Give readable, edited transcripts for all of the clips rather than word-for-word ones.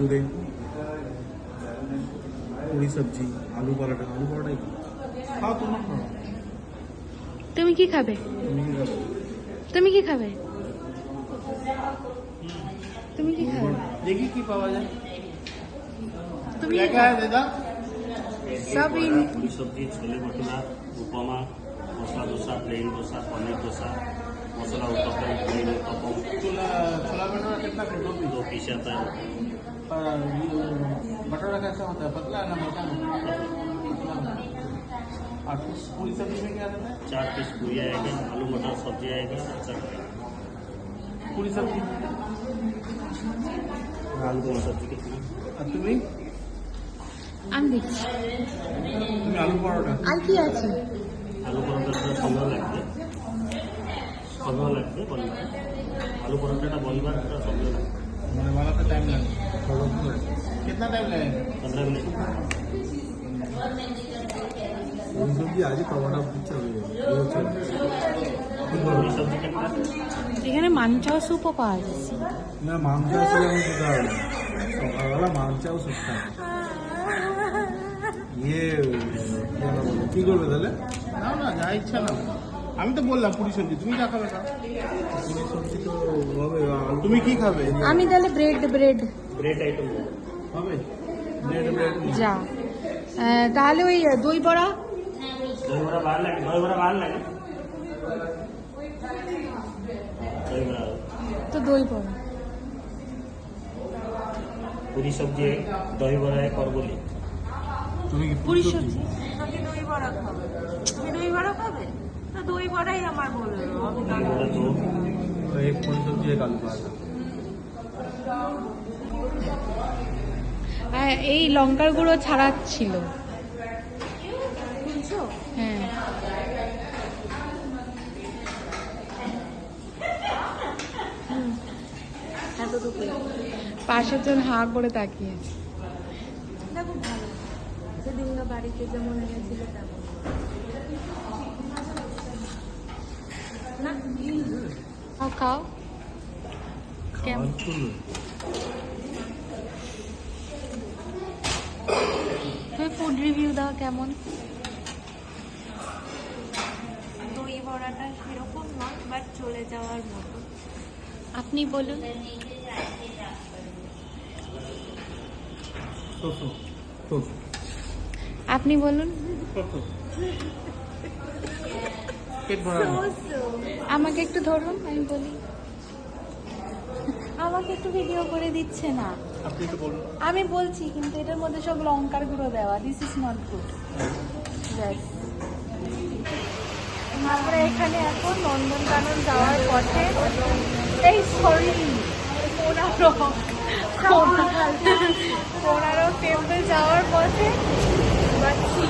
तंदूरे, पूरी सब्जी, आलू पराठा ही खाओ तुम खाओ। তুমি কি খাবে? তুমি কি খাবে? তুমি কি খাবে? देखी की पावा जाए। তুমি क्या है दादा? सब पूरी सब्जी, छोले भटूरा, उपमा, मसाला डोसा, प्लेन डोसा, पनीर डोसा, मसाला उत्तपम, प्लेन उत्तपम, छोला भटूरा कितना कर 2 पीस आता है। भटूरा कैसा होता है, पतला है ना मोटा? और पूरी सब्जी में क्या रहता है? 4 पीस पूरी आएगा, आलू मटर सब्जी आएगा, अचार पूरी सब्जी आलू की सब्जी कितना? और तुम्हें আমি দেখছি तुम्हें आलू परोठा আর কি আছে। आलू परोठाটা সময় লাগবে, বলবার आलू परोठाটা বলবার একটা সময় লাগবে, मैंने वाला तो टाइम लगा। कितना टाइम लगेगा? 15 मिनट। पूरी सब्जी आज ही परोठा चल पूरी सब्जी कितना? এখানে মানচাও স্যুপও পাওয়া যাচ্ছে। ना मामचा असले हम सुधा सकाळला मामचाও सुद्धा ये क्या ना बोलो কি করবে তাহলে? না না যা ইচ্ছা না, আমি তো বললাম পুরি সবজি, তুমি যা খাবে খাও। পুরি সবজি তো হবে, তুমি কি খাবে? আমি তাহলে ব্রেড ब्रेड आइटम হবে ব্রেড যা তাহলে ওই দই বড়া दही बड़ा बाहर लगे, दही बड़ा তো দই বড়া पूरी सब्जी है, दही बड़ा है, और बोली তুমি কি পুরি সবজি আমি দই বড়া খাবো। তুমি দই বড়া খাবে? না দই বড়াই আমার বললো। আমি दही बड़ा तो एक पूरी सब्जी एक आलू पराठा। এই লঙ্কার গুঁড়ো ছাড়াচ্ছিল। শুনছো? হ্যাঁ এতটুকু পাশের জন হাঁ করে তাকিয়ে আছে। দেখো ভালো। সেদিনকে বাড়িতে যেমন এনেছিল তেমন না। খাও খাও কেমন তুমি ফুড রিভিউ দাও কেমন। দই বড়াটা সেরকম নয়, বাট চলে যাওয়ার মতো। আপনি বলুন। তো আপনি বলুন। পেট ভরা না। আমাকে একটু ধরুন আমি বলি। আমাকে একটু ভিডিও করে দিচ্ছে না। আপনি একটু বলুন। আমি বলছি কিন্তু এটার মধ্যে সব লঙ্কার গুঁড়ো দেওয়া, দিস ইজ নট গুড। আমরা এখানে এখন নন্দনকানন যাওয়ার পথে এই সরি কোনারক টেম্পল যাওয়ার পথে যাচ্ছি।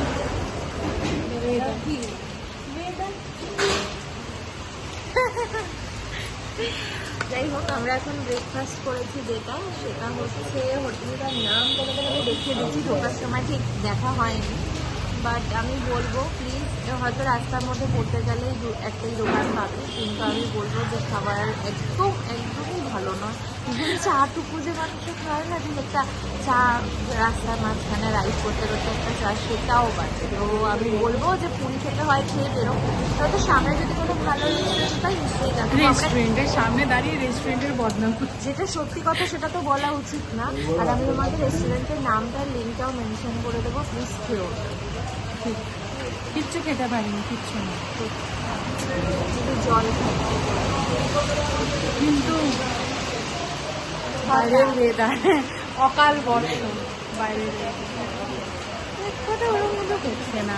যাই হোক, আমরা এখন ব্রেকফাস্ট করেছি, যেটা সেটা হচ্ছে হোটেলটার নাম তোমাদের আমি দেখিয়ে দিচ্ছি, ঢোকার সময় ঠিক দেখা হয়নি, বাট আমি বলবো প্লিজ, হয়তো রাস্তার মধ্যে পড়তে গেলে একটাই দোকান পাবে, কিন্তু আমি বলবো যে খাবার একদমই ভালো নয়। ইভেন চাটুকু যে মানুষের খায় না, যে একটা চা রাস্তার মাঝখানে রাইড করতে করতে একটা চা, সেটাও বাজে। তো আমি বলবো যে পুরী খেতে হয় খেয়ে বেরো, হয়তো সামনে যদি কোনো ভালো রেস্টুরেন্ট পাই নিশ্চয়ই দেখো। রেস্টুরেন্টের সামনে দাঁড়িয়ে রেস্টুরেন্টের বদনাম করছি। যেটা সত্যি কথা সেটা তো বলা উচিত না, আর আমি তোমাকে রেস্টুরেন্টের নামটার লিঙ্কটাও মেনশন করে দেবো, প্লিজ খেও। কিচ্ছু খেতে পারিনি, কিচ্ছু না। শুধু জল খাই। কিন্তু বাইরের ওয়েদার অকাল বর্ষণ, বাইরের ওয়েদার ওরকম কিন্তু হচ্ছে না।